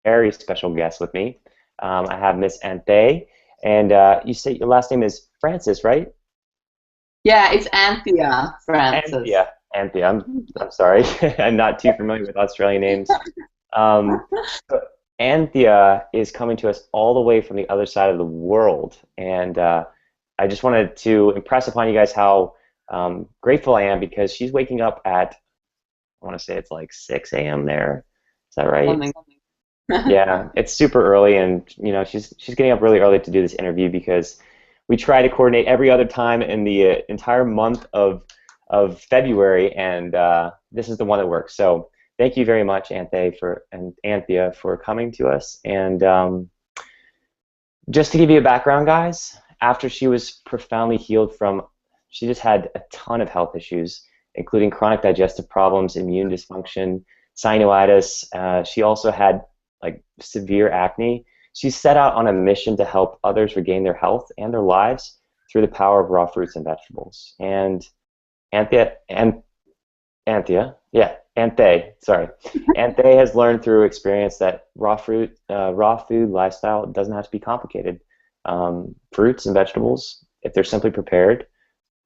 very special guest with me. I have Miss Anthea, and you say your last name is Francis, right? Yeah, it's Anthea Francis. Anthea. Anthea. I'm sorry. I'm not too familiar with Australian names. Um, so Anthea is coming to us all the way from the other side of the world, and I just wanted to impress upon you guys how grateful I am because she's waking up at, I want to say it's like 6 a.m. there. Is that right? Something. Yeah, it's super early, and she's getting up really early to do this interview because we try to coordinate every other time in the entire month of February, and this is the one that works. So thank you very much, Anthea, for coming to us. And just to give you a background, guys, after she was profoundly healed from, she just had a ton of health issues, including chronic digestive problems, immune dysfunction, sinusitis. She also had like severe acne. She set out on a mission to help others regain their health and their lives through the power of raw fruits and vegetables. And Anthea, sorry. Anthea has learned through experience that raw food lifestyle doesn't have to be complicated. Fruits and vegetables, if they're simply prepared,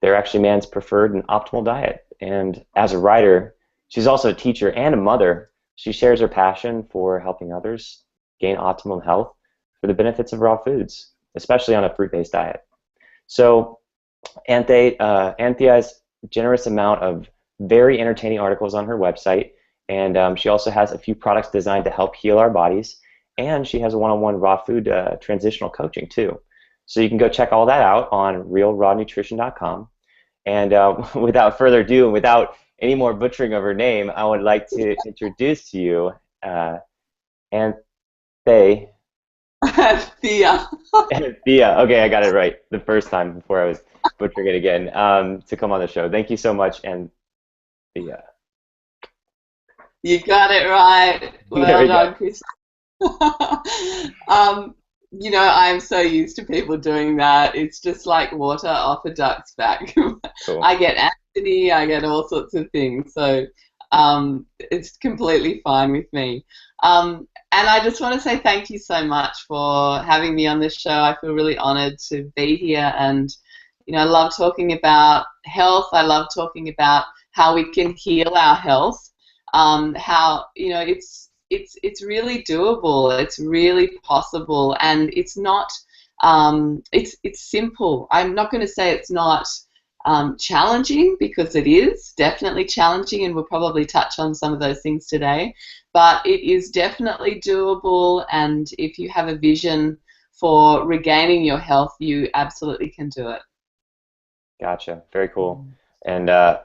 they're actually man's preferred and optimal diet. And as a writer, she's also a teacher and a mother. She shares her passion for helping others gain optimal health for the benefits of raw foods, especially on a fruit-based diet. So Anthea has a generous amount of very entertaining articles on her website, and she also has a few products designed to help heal our bodies, and she has a one-on-one raw food transitional coaching too. So you can go check all that out on realrawnutrition.com. And without further ado, and without any more butchering of her name, I would like to introduce to you Anthea. Thea. Thea. Okay, I got it right the first time before I was butchering it again. To come on the show. Thank you so much, and Thea. You got it right. There Well we go. done, Chris. um, I'm so used to people doing that. It's just like water off a duck's back. Cool. I get Anthony, I get all sorts of things. So it's completely fine with me. And I just want to say thank you so much for having me on this show. I feel really honored to be here, and I love talking about health. I love talking about how we can heal our health. How it's really doable. It's really possible, and it's not. It's simple. I'm not going to say it's not challenging, because it is definitely challenging, and we'll probably touch on some of those things today. But it is definitely doable, and if you have a vision for regaining your health, you absolutely can do it. Gotcha. Very cool. And I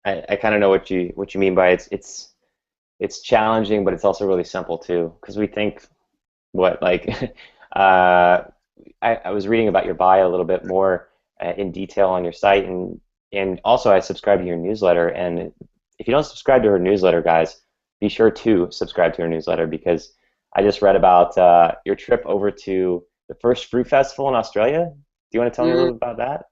kind of know what you mean by it's challenging, but it's also really simple too. Because we think what like I was reading about your bio a little bit more in detail on your site, and also I subscribe to your newsletter. And if you don't subscribe to her newsletter, guys, be sure to subscribe to her newsletter, because I just read about your trip over to the first fruit festival in Australia. Do you want to tell me a little bit about that?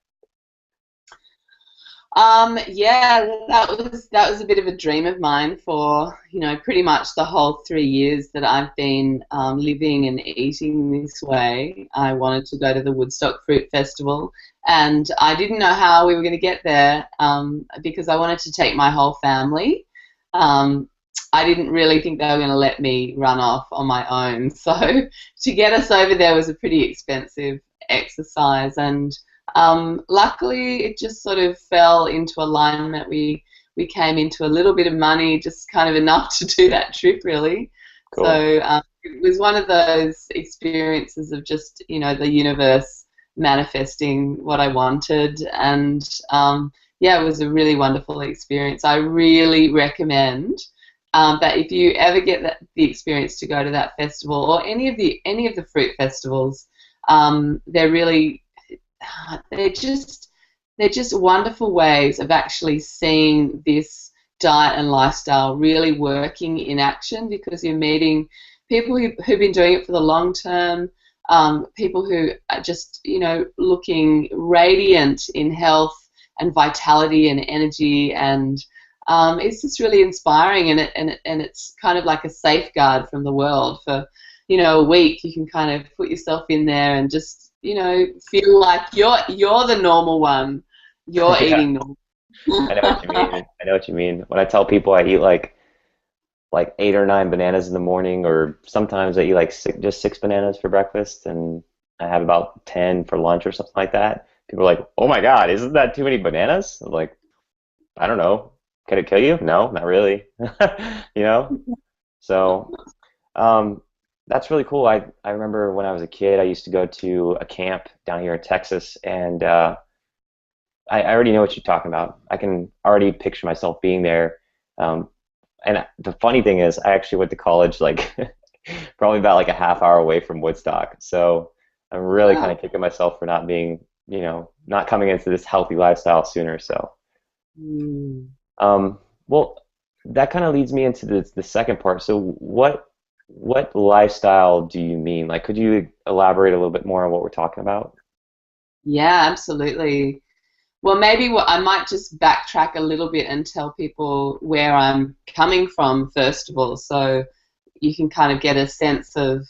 Yeah, that was a bit of a dream of mine for, pretty much the whole 3 years that I've been living and eating this way. I wanted to go to the Woodstock Fruit Festival, and I didn't know how we were going to get there, because I wanted to take my whole family. I didn't really think they were going to let me run off on my own. So to get us over there was a pretty expensive exercise, and luckily, it just sort of fell into alignment. We came into a little bit of money, just kind of enough to do that trip, really. Cool. So it was one of those experiences of just, the universe manifesting what I wanted. And yeah, it was a really wonderful experience. I really recommend that if you ever get the experience to go to that festival, or any of the fruit festivals, they're really they're just wonderful ways of actually seeing this diet and lifestyle really working in action, because you're meeting people who've been doing it for the long term, people who are just looking radiant in health and vitality and energy, and It's just really inspiring, and it's kind of like a safeguard from the world for, a week. You can kind of put yourself in there and just, feel like you're the normal one. You're Yeah, eating normal. I know what you mean. I know what you mean. When I tell people I eat like 8 or 9 bananas in the morning, or sometimes I eat like just 6 bananas for breakfast, and I have about 10 for lunch or something like that. People are like, "Oh my God, isn't that too many bananas?" I'm like, "I don't know. Could it kill you? No, not really." You know? So, um, that's really cool. I remember when I was a kid, I used to go to a camp down here in Texas, and I already know what you're talking about. I can already picture myself being there. Um, and the funny thing is, I actually went to college like probably about like a half hour away from Woodstock. So I'm really kind Wow. of kicking myself for not being, not coming into this healthy lifestyle sooner. So, Mm. um, well, that kind of leads me into the second part. So what lifestyle do you mean? Like, could you elaborate a little bit more on what we're talking about? Yeah, absolutely. Well, maybe I might just backtrack a little bit and tell people where I'm coming from, first of all, so you can kind of get a sense of,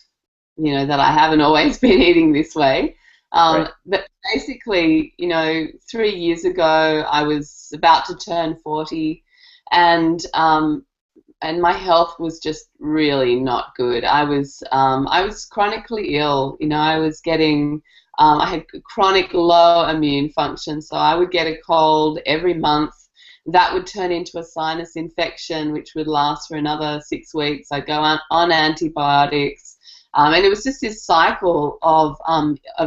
that I haven't always been eating this way. Right. But basically, 3 years ago, I was about to turn 40, and my health was just really not good. I was chronically ill. I was getting I had chronic low immune function, so I would get a cold every month. That would turn into a sinus infection, which would last for another 6 weeks. I'd go on antibiotics, and it was just this cycle of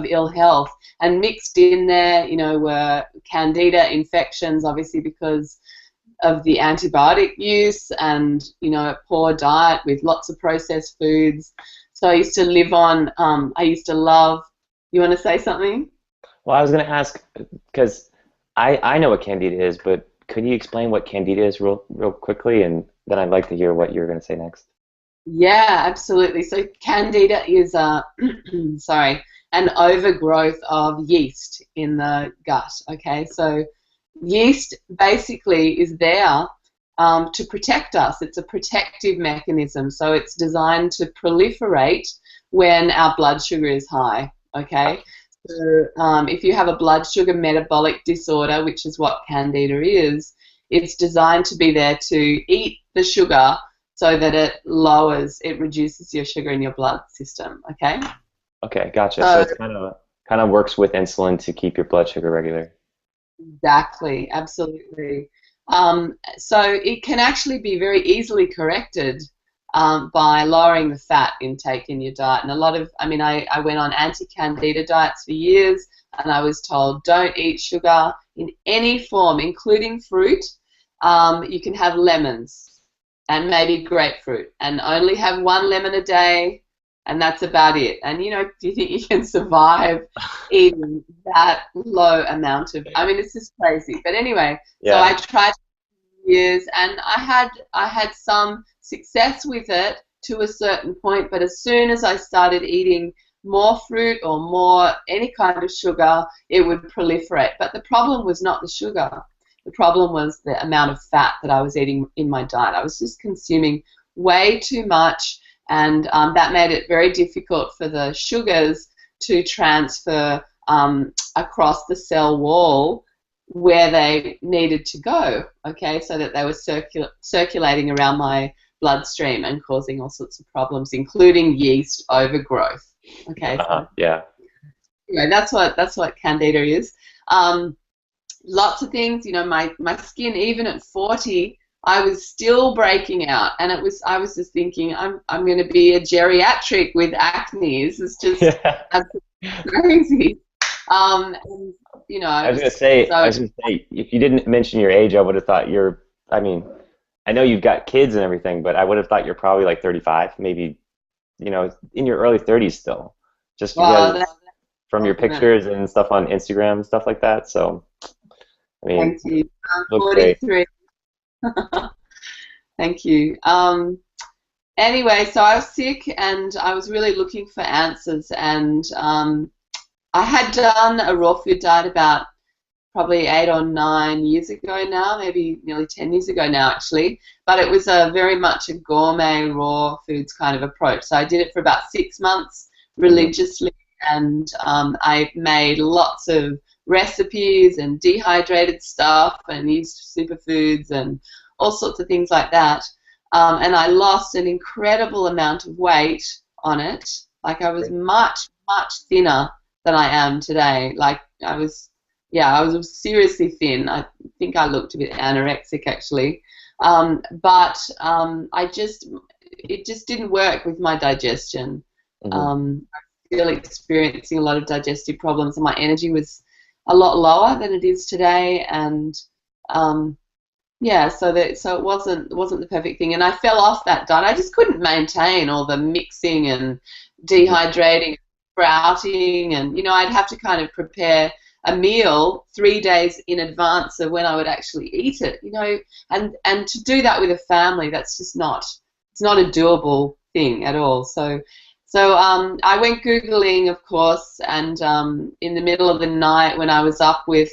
ill health. And mixed in there, were Candida infections, obviously because of the antibiotic use, and a poor diet with lots of processed foods. So I used to live on. I used to love. You want to say something? Well, I was going to ask because I know what Candida is, but could you explain what Candida is real quickly, and then I'd like to hear what you're going to say next. Yeah, absolutely. So Candida is sorry, an overgrowth of yeast in the gut. Okay, so yeast basically is there to protect us. It's a protective mechanism. So it's designed to proliferate when our blood sugar is high. Okay, so if you have a blood sugar metabolic disorder, which is what Candida is, it's designed to be there to eat the sugar so that it reduces your sugar in your blood system. Okay. Okay, gotcha. So So it's kind of works with insulin to keep your blood sugar regular. exactly, absolutely. So it can actually be very easily corrected by lowering the fat intake in your diet. And I went on anti-candida diets for years, and I was told don't eat sugar in any form, including fruit. You can have lemons and maybe grapefruit, and only have one lemon a day, and that's about it. And do you think you can survive eating that low amount of? I mean, it's just crazy. But anyway, so Yeah. I tried for years, and I had some success with it to a certain point. But as soon as I started eating more fruit or more any kind of sugar, it would proliferate. But the problem was not the sugar. The problem was the amount of fat that I was eating in my diet. I was just consuming way too much, and that made it very difficult for the sugars to transfer across the cell wall where they needed to go, okay, so that they were circulating around my bloodstream and causing all sorts of problems, including yeast overgrowth. Okay, so Yeah. anyway, that's what Candida is. Lots of things, my skin, even at 40, I was still breaking out, and I was just thinking, I'm going to be a geriatric with acne. This is just Yeah. absolutely crazy. And, I was gonna say, I so was gonna say, if you didn't mention your age, I would have thought you're. I mean, I know you've got kids and everything, but I would have thought you're probably like 35, maybe, in your early 30s still, just well, because that's from your compliment. pictures and stuff on Instagram and stuff like that. So, I mean, Thank you. I'm look great. 43. Thank you. Anyway, so I was sick, and I was really looking for answers, and I had done a raw food diet about probably 8 or 9 years ago now, maybe nearly 10 years ago now actually, but it was a very much a gourmet raw foods kind of approach. So I did it for about 6 months Mm-hmm. religiously, and I made lots of recipes and dehydrated stuff and used superfoods and all sorts of things like that. And I lost an incredible amount of weight on it. Like I was Great. much, much thinner than I am today. Like I was, yeah, I was seriously thin. I think I looked a bit anorexic actually. It just didn't work with my digestion. Mm-hmm. I'm still experiencing a lot of digestive problems, and my energy was a lot lower than it is today. And um, yeah, so it wasn't the perfect thing, and I fell off that diet. I just couldn't maintain all the mixing and Mm-hmm. dehydrating, sprouting, and I'd have to kind of prepare a meal 3 days in advance of when I would actually eat it. And to do that with a family, that's just not it's not a doable thing at all. So I went Googling, of course, and in the middle of the night when I was up with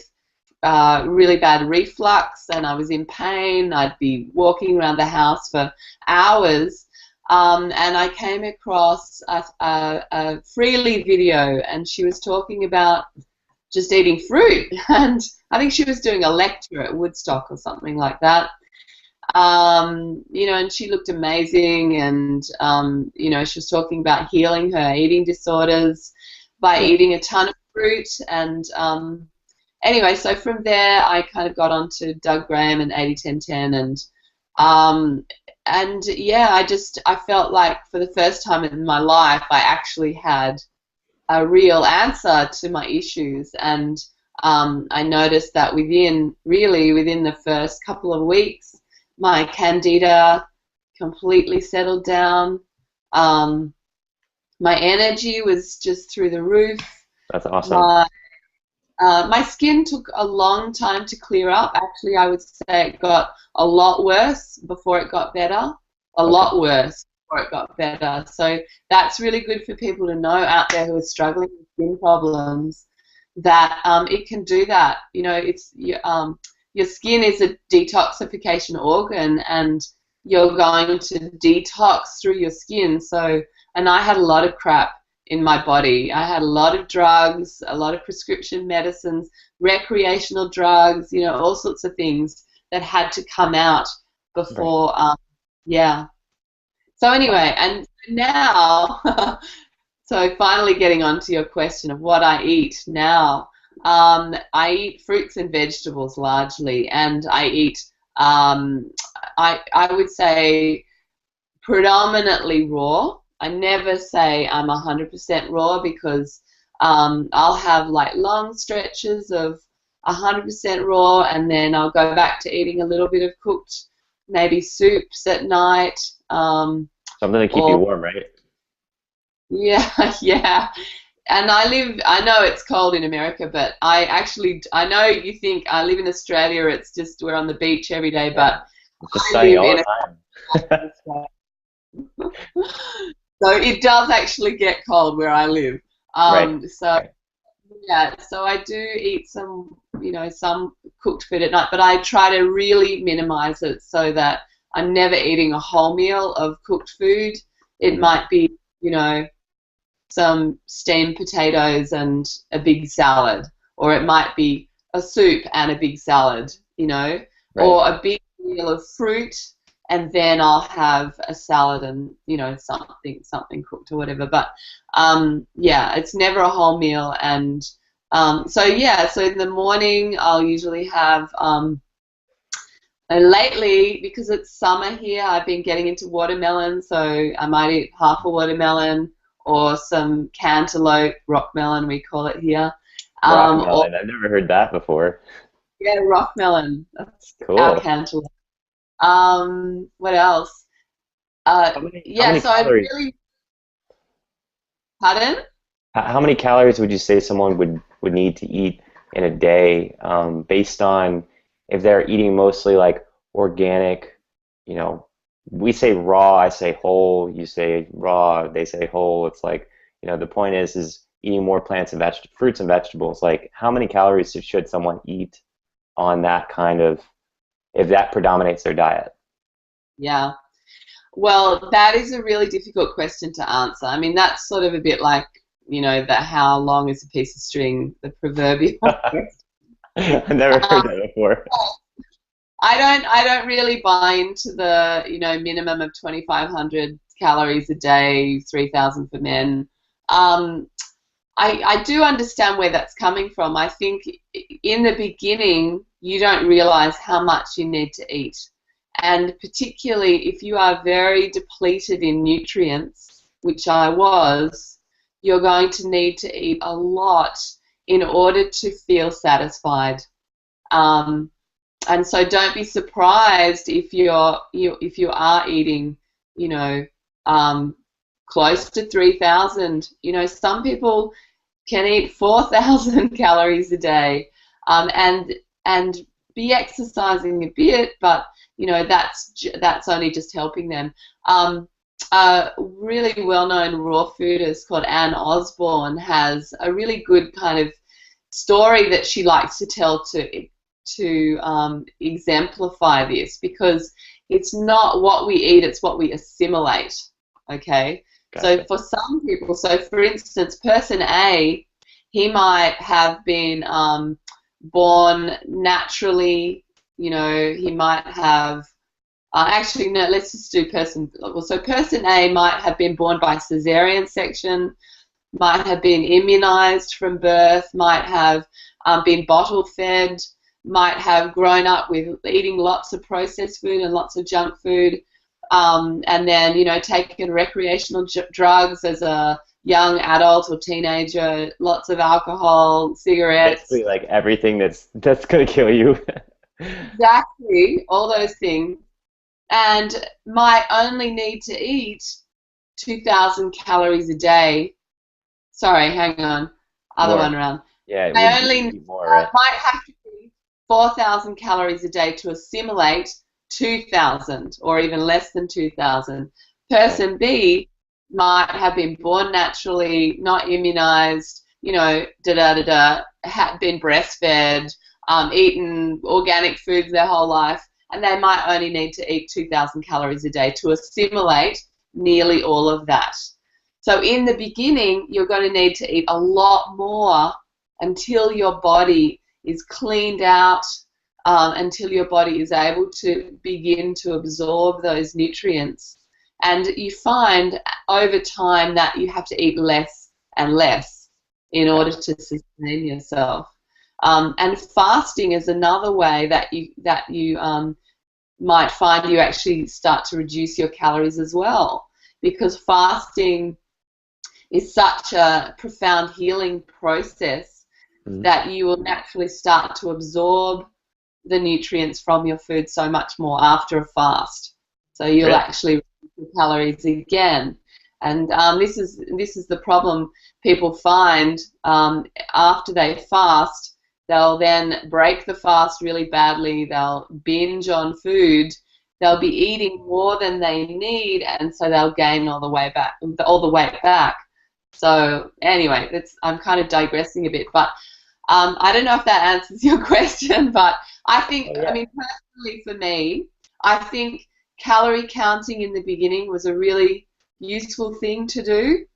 really bad reflux and I was in pain, I'd be walking around the house for hours, and I came across a Freely video, and she was talking about just eating fruit, and I think she was doing a lecture at Woodstock or something like that. And she looked amazing, and she was talking about healing her eating disorders by Yeah. eating a ton of fruit. And anyway, so from there I kind of got onto Doug Graham and 80-10-10, and yeah, I felt like for the first time in my life I actually had a real answer to my issues. And I noticed that within the first couple of weeks, my Candida completely settled down. Um, my energy was just through the roof. That's awesome. My skin took a long time to clear up. Actually, I would say it got a lot worse before it got better. A Okay. lot worse before it got better. So that's really good for people to know out there who are struggling with skin problems, that it can do that. Your skin is a detoxification organ, and you're going to detox through your skin. And I had a lot of crap in my body. I had a lot of drugs, a lot of prescription medicines, recreational drugs, all sorts of things that had to come out Right. before, yeah. So Wow. anyway, and now, so finally getting on to your question of what I eat now. I eat fruits and vegetables largely, and I eat, I would say, predominantly raw. I never say I'm 100% raw, because I'll have like long stretches of 100% raw, and then I'll go back to eating a little bit of cooked, maybe soups at night. Something to keep you Or warm, right? yeah, yeah. And I know it's cold in America, but I know you think I live in Australia, it's just we're on the beach every day, Yeah. but It's just I sunny live all in the a time. so it does actually get cold where I live. Right. So Right. yeah, so I do eat some cooked food at night, but I try to really minimize it so that I'm never eating a whole meal of cooked food. It Hmm. might be, some steamed potatoes and a big salad, or it might be a soup and a big salad, Right. or a big meal of fruit, and then I'll have a salad and something cooked or whatever. But yeah, it's never a whole meal. And so yeah, so in the morning I'll usually have. And lately, because it's summer here, I've been getting into watermelon, so I might eat half a watermelon or some cantaloupe, rock melon we call it here. Or Rockmelon. I've never heard that before. yeah, rock melon. That's our Cool. cantaloupe. What else? How Yeah, many so I calories really, pardon? how many calories would you say someone would need to eat in a day, based on if they're eating mostly like organic, you know, we say raw, I say whole, you say raw, they say whole. It's like, the point is eating more plants and fruits and vegetables, like how many calories should someone eat on that kind of, if that predominates their diet? Yeah. Well, that is a really difficult question to answer. I mean, that's sort of a bit like, the how long is a piece of string, the proverbial question. I've never heard that before. I don't really buy into the, minimum of 2,500 calories a day, 3,000 for men. I do understand where that's coming from. I think in the beginning, you don't realize how much you need to eat. And particularly if you are very depleted in nutrients, which I was, you're going to need to eat a lot in order to feel satisfied. And so don't be surprised if you are eating, close to 3,000. Some people can eat 4,000 calories a day, and be exercising a bit, but that's only just helping them. A really well-known raw foodist called Anne Osborne has a really good kind of story that she likes to tell to exemplify this, because it's not what we eat, it's what we assimilate. Okay. Gotcha. So for some people, for instance, person A, he might have been born naturally, he might have, actually, no, let's just do person. So person A might have been born by cesarean section, might have been immunized from birth, might have been bottle fed, might have grown up with eating lots of processed food and lots of junk food, and then, taken recreational drugs as a young adult or teenager, lots of alcohol, cigarettes. Basically, like everything that's going to kill you. Exactly, all those things. And might only need to eat 2,000 calories a day. Sorry, hang on. Other one around. Yeah, I only more, right? might have to eat 4,000 calories a day to assimilate 2,000 or even less than 2,000. Person B might have been born naturally, not immunized, had been breastfed, eaten organic foods their whole life, and they might only need to eat 2,000 calories a day to assimilate nearly all of that. So in the beginning, you're going to need to eat a lot more until your body is cleaned out, until your body is able to begin to absorb those nutrients. And you find over time that you have to eat less and less in order to sustain yourself. And fasting is another way that you might find you actually start to reduce your calories as well, because fasting is such a profound healing process that you will naturally start to absorb the nutrients from your food so much more after a fast. So you'll actually reduce your calories again. And this is the problem people find after they fast. They'll then break the fast really badly. They'll binge on food. They'll be eating more than they need, and so they'll gain all the weight back. So anyway, I'm kind of digressing a bit, but I don't know if that answers your question. But I think, I mean, personally for me, I think calorie counting in the beginning was a really useful thing to do,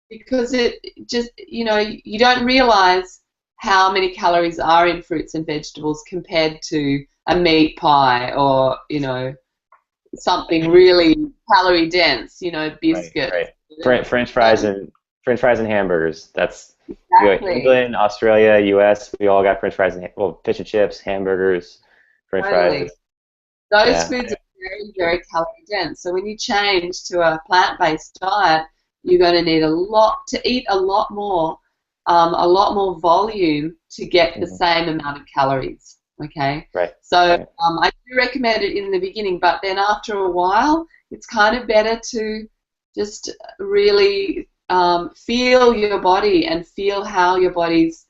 because it just, you don't realize how many calories are in fruits and vegetables compared to a meat pie or, something really calorie dense, biscuit. Right. French fries and hamburgers. That's exactly. England, Australia, US. We all got French fries and fish and chips, hamburgers, French fries. Those foods are very, very calorie dense. So when you change to a plant-based diet, you're going to need to eat a lot more volume to get the same amount of calories. Okay. Right. So I do recommend it in the beginning, but then after a while, it's kind of better to just really feel your body and feel how your body's,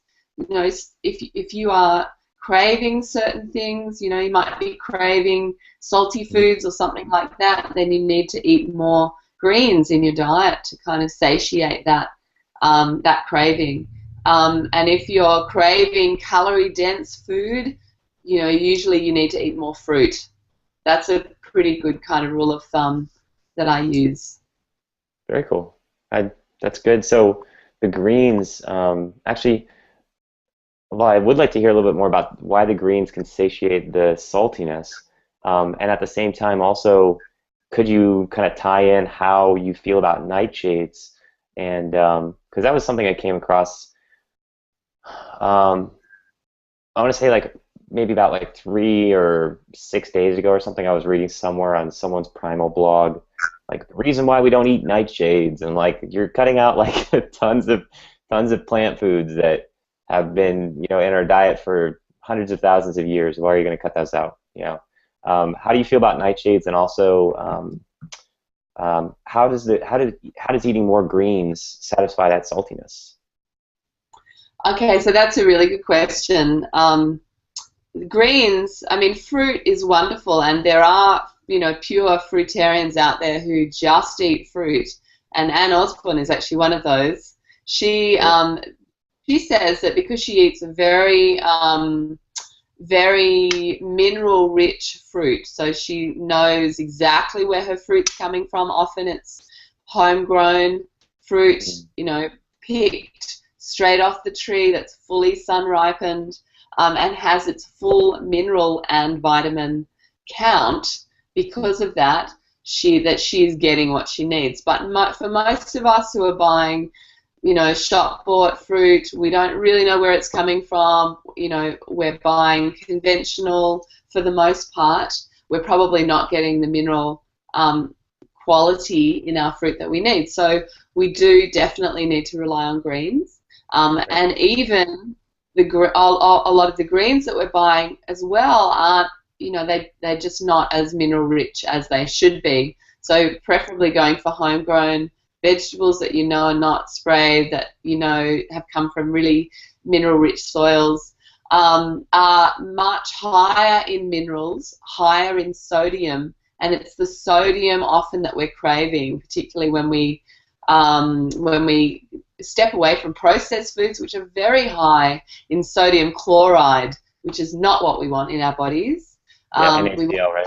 if you are craving certain things, you might be craving salty foods or something like that, then you need to eat more greens in your diet to kind of satiate that. that craving. And if you're craving calorie-dense food, usually you need to eat more fruit. That's a pretty good kind of rule of thumb that I use. Very cool. That's good. So the greens, actually, well, I would like to hear a little bit more about why the greens can satiate the saltiness. And at the same time, also, could you kind of tie in how you feel about nightshades? And because that was something I came across, I want to say like maybe about like 3 or 6 days ago or something. I was reading somewhere on someone's Primal blog, like the reason why we don't eat nightshades, and like you're cutting out like tons of plant foods that have been in our diet for hundreds of thousands of years. Why are you going to cut those out? How do you feel about nightshades, and also how does eating more greens satisfy that saltiness? Okay, so that's a really good question. Greens, I mean, fruit is wonderful, and there are pure fruitarians out there who just eat fruit, and Anne Osborne is actually one of those. She says that because she eats a very very mineral-rich fruit, so she knows exactly where her fruit's coming from. Often it's homegrown fruit, picked straight off the tree, that's fully sun-ripened, and has its full mineral and vitamin count. Because of that, she is getting what she needs. But for most of us who are buying shop-bought fruit, we don't really know where it's coming from. We're buying conventional for the most part. We're probably not getting the mineral quality in our fruit that we need. So we do definitely need to rely on greens. And even a lot of the greens that we're buying as well aren't, they're just not as mineral rich as they should be. So preferably going for homegrown vegetables that are not sprayed, that have come from really mineral-rich soils, are much higher in minerals, higher in sodium, and it's the sodium often that we're craving, particularly when we step away from processed foods, which are very high in sodium chloride, which is not what we want in our bodies. NaCl, right?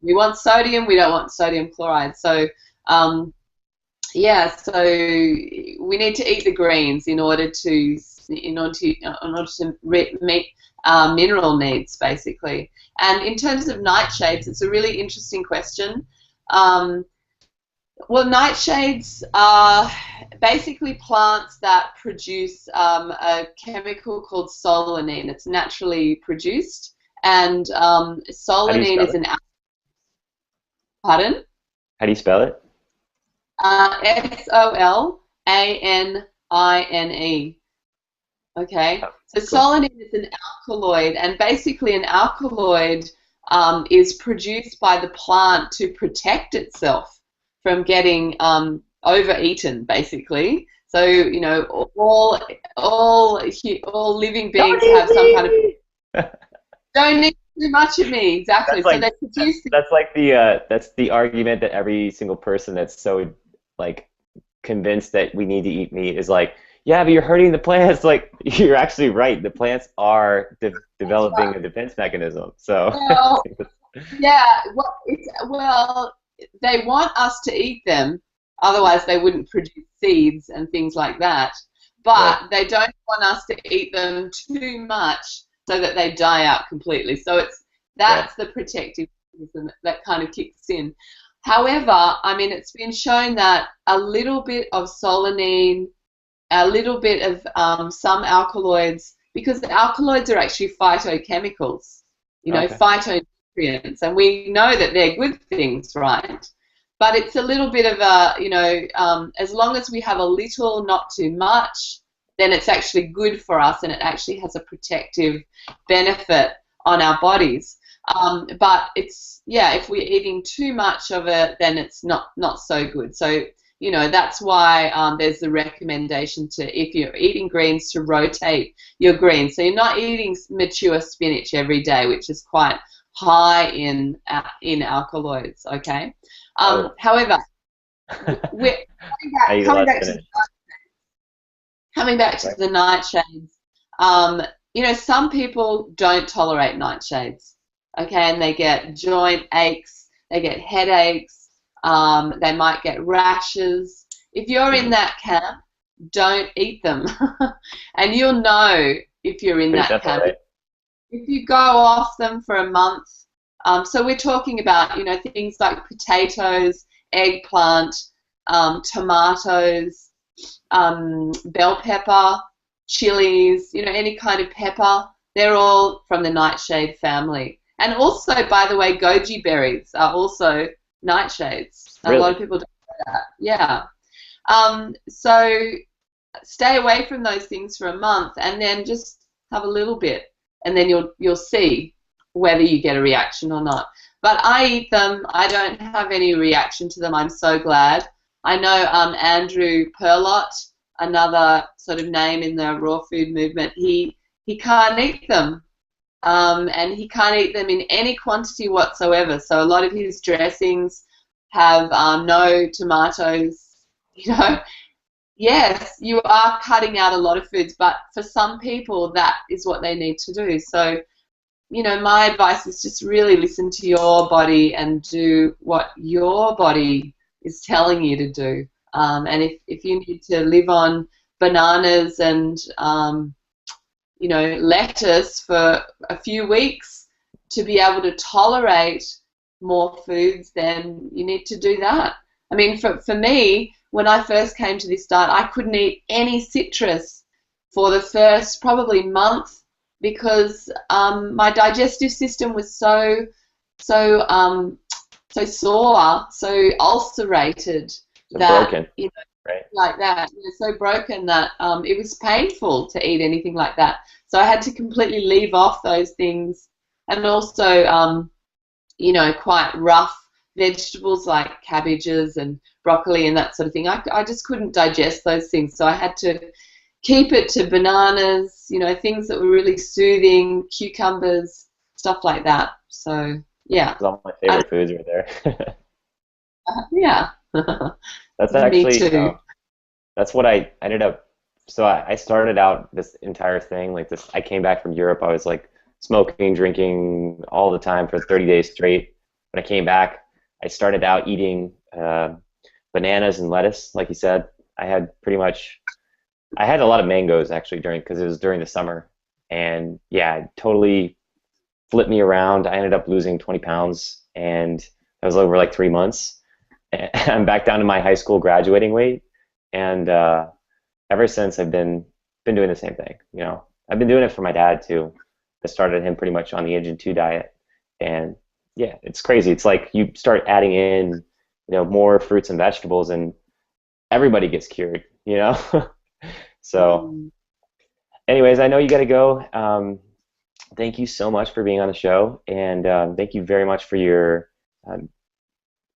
We want sodium. We don't want sodium chloride. So so we need to eat the greens in order to meet our mineral needs, basically. And in terms of nightshades, it's a really interesting question. Well, nightshades are basically plants that produce a chemical called solanine. It's naturally produced, and solanine is an. Pardon? How do you spell it? Solanine. Okay, so solanine is an alkaloid, and basically an alkaloid is produced by the plant to protect itself from getting overeaten, basically. So all living beings have some kind of don't need too much of me, exactly. That's so they produce. That's like that's the argument that every single person that's so like convinced that we need to eat meat is like, yeah, but you're hurting the plants. Like, you're actually right. The plants are developing a defense mechanism. So. Well, yeah. Well, they want us to eat them, otherwise they wouldn't produce seeds and things like that. But they don't want us to eat them too much so that they die out completely. So that's the protective mechanism that kind of kicks in. However, I mean, it's been shown that a little bit of solanine, a little bit of some alkaloids, because the alkaloids are actually phytochemicals, phytonutrients, and we know that they're good things, right? But it's a little bit of a, as long as we have a little, not too much, then it's actually good for us, and it actually has a protective benefit on our bodies. But if we're eating too much of it, then it's not so good. So, that's why there's the recommendation to, if you're eating greens, to rotate your greens. So you're not eating mature spinach every day, which is quite high in alkaloids, okay? However, we're coming back to coming back to Right. the nightshades, you know, some people don't tolerate nightshades, okay, and they get joint aches, they get headaches, they might get rashes. If you're in Mm-hmm. that camp, don't eat them. And you'll know if you're in Pretty that simple, camp. right? If you go off them for a month, so we're talking about, you know, things like potatoes, eggplant, tomatoes, bell pepper, chilies, you know, any kind of pepper. They're all from the nightshade family. And also, by the way, goji berries are also nightshades. A lot Really? of people don't know that. Yeah. So stay away from those things for a month, and then just have a little bit, and then you'll see whether you get a reaction or not. But I eat them. I don't have any reaction to them. I'm so glad. I know Andrew Perlott, another sort of name in the raw food movement. He can't eat them, and he can't eat them in any quantity whatsoever. So a lot of his dressings have no tomatoes. You know, yes, you are cutting out a lot of foods, but for some people, that is what they need to do. So, you know, my advice is just really listen to your body and do what your body is telling you to do. And if you need to live on bananas and, you know, lettuce for a few weeks to be able to tolerate more foods, then you need to do that. I mean, for me, when I first came to this diet, I couldn't eat any citrus for the first probably month because my digestive system was so sore, so ulcerated So that, broken, you know, right? like that, you know, so broken that it was painful to eat anything like that. So I had to completely leave off those things, and also, you know, quite rough vegetables like cabbages and broccoli and that sort of thing. I just couldn't digest those things, so I had to keep it to bananas, you know, things that were really soothing, cucumbers, stuff like that. So, yeah. It's all my I, favorite foods right there. yeah. That's Me actually, too. that's what I ended up. So I started out this entire thing like this. I came back from Europe. I was like smoking, drinking all the time for 30 days straight. When I came back, I started out eating bananas and lettuce, like you said. I had pretty much, I had a lot of mangoes actually because it was during the summer, and yeah, it totally flipped me around. I ended up losing 20 pounds, and that was over like 3 months. And I'm back down to my high school graduating weight, and ever since I've been doing the same thing. You know, I've been doing it for my dad too. I started him pretty much on the Engine 2 diet, and yeah, it's crazy. It's like you start adding in, you know, more fruits and vegetables, and everybody gets cured. You know, so. Mm. Anyways, I know you got to go. Thank you so much for being on the show, and thank you very much for your um,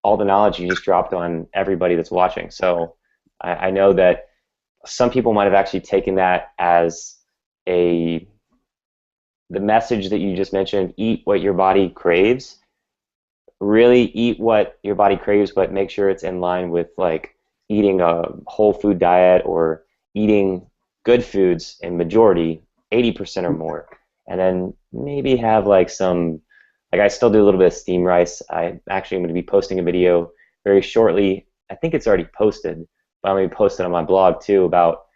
all the knowledge you just dropped on everybody that's watching. So I know that some people might have actually taken that as a the message that you just mentioned: eat what your body craves. Really eat what your body craves, but make sure it's in line with like eating a whole food diet or eating good foods in majority, 80% or more, and then maybe have like some, like I still do a little bit of steamed rice. I actually am going to be posting a video very shortly. I think it's already posted, but I'm going to post it on my blog too about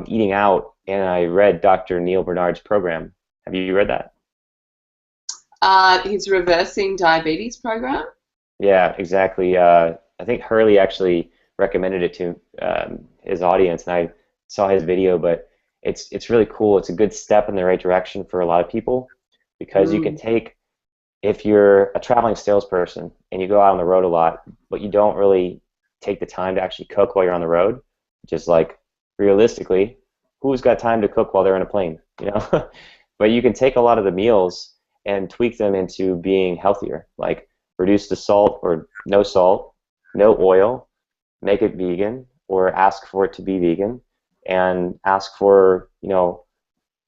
eating out, and I read Dr. Neil Bernard's program. Have you read that? His reversing diabetes program. Yeah, exactly. I think Hurley actually recommended it to his audience, and I saw his video. But it's really cool. It's a good step in the right direction for a lot of people because you can Mm. take if you're a traveling salesperson and you go out on the road a lot, but you don't really take the time to actually cook while you're on the road, just like realistically, who's got time to cook while they're in a plane, you know? But you can take a lot of the meals and tweak them into being healthier, like reduce the salt, no oil, make it vegan, or ask for it to be vegan, and ask for, you know,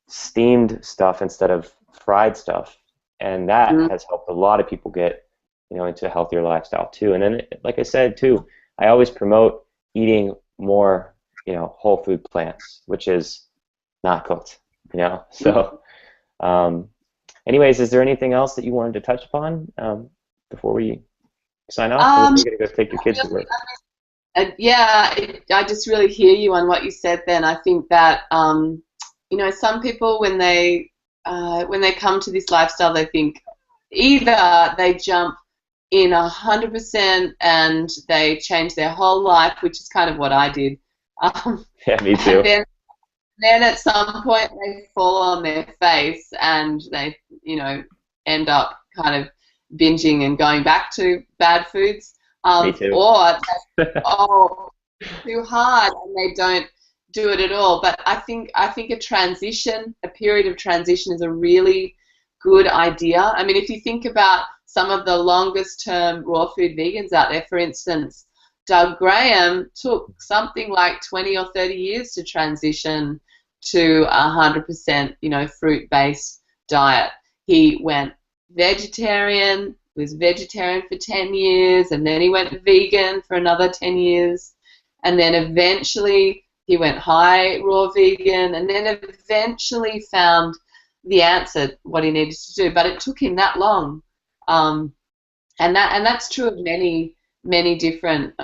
steamed stuff instead of fried stuff, and that Mm. has helped a lot of people get, you know, into a healthier lifestyle too. And then, like I said too, I always promote eating more whole food plants, which is not cooked. So. Anyways, is there anything else that you wanted to touch upon before we sign off? You're going to go take your kids to work. Yeah, I just really hear you on what you said then. I think that, some people when they come to this lifestyle, they think either they jump in 100% and they change their whole life, which is kind of what I did. Yeah, me too. And then at some point they fall on their face and they, end up kind of binging and going back to bad foods. Me too. Or too hard and they don't do it at all. But I think a period of transition is a really good idea. I mean, if you think about some of the longest term raw food vegans out there, for instance, Doug Graham took something like 20 or 30 years to transition to 100%, fruit-based diet. He went vegetarian, was vegetarian for 10 years, and then he went vegan for another 10 years, and then eventually he went high raw vegan, and then eventually found the answer, what he needed to do. But it took him that long, and that's true of many different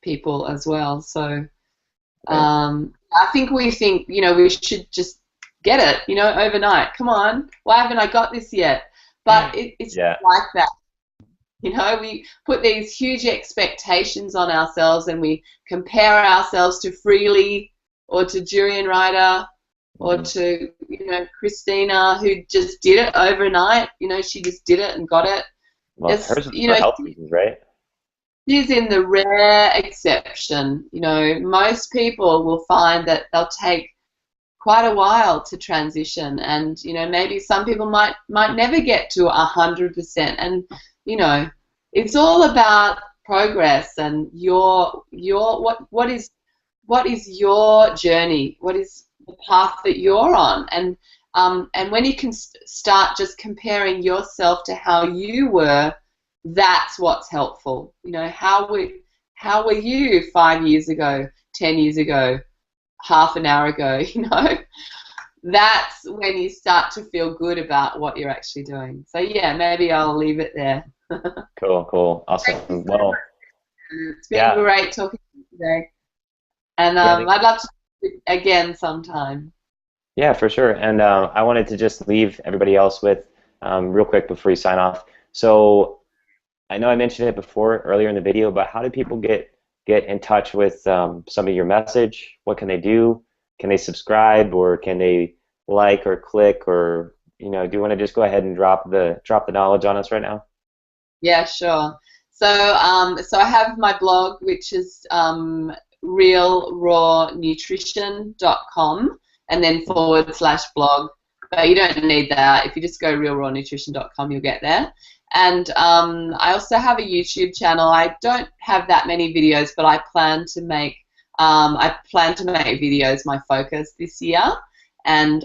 people as well. So I think we think, we should just get it, overnight. Come on, why haven't I got this yet? But it's not like that. We put these huge expectations on ourselves and we compare ourselves to Freely or to Durian Rider or to, Christina, who just did it overnight. She just did it and got it. Well, hers is for health reasons, right? She's in the rare exception. Most people will find that they'll take quite a while to transition, and maybe some people might never get to 100%. And it's all about progress and what is your journey? What is the path that you're on? And when you can start just comparing yourself to how you were, that's what's helpful. How were you 5 years ago, 10 years ago, half an hour ago? That's when you start to feel good about what you're actually doing. So yeah, maybe I'll leave it there. Cool, awesome. Well, it's been great talking to you today, and I'd love to do it again sometime. Yeah, for sure. And I wanted to just leave everybody else with real quick before you sign off. So I know I mentioned it before earlier in the video, but how do people get in touch with some of your message? What can they do? Can they subscribe, or can they like or click, or do you want to just go ahead and drop the knowledge on us right now? Yeah, sure. So I have my blog, which is realrawnutrition.com and then /blog. But you don't need that. If you just go realrawnutrition.com, you'll get there. And I also have a YouTube channel. I don't have that many videos, but I plan to make videos my focus this year. And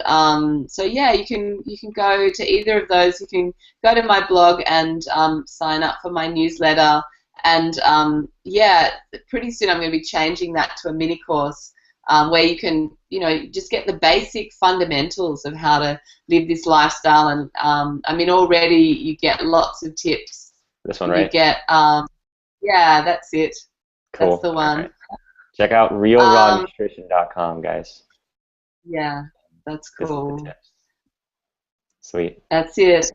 so yeah, you can go to either of those. You can go to my blog and sign up for my newsletter. And yeah, pretty soon I'm going to be changing that to a mini course where you can just get the basic fundamentals of how to live this lifestyle. And I mean, already you get lots of tips. This one, right? You get yeah, that's it. Cool. That's the one. Right. Check out realrawnutrition.com, guys. Yeah, that's cool. Sweet. That's it.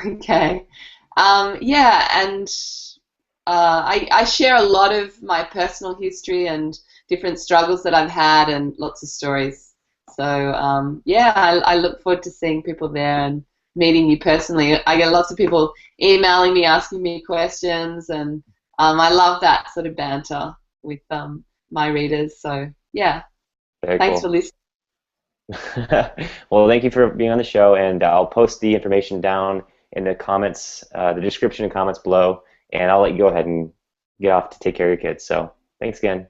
Okay. Yeah, and I share a lot of my personal history and different struggles that I've had and lots of stories. So yeah, I look forward to seeing people there and meeting you personally. I get lots of people emailing me, asking me questions, and I love that sort of banter with my readers. So yeah, thanks for listening. Well, thank you for being on the show, and I'll post the information down in the comments, the description and comments below, and I'll let you go ahead and get off to take care of your kids. So thanks again.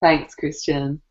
Thanks, Christian.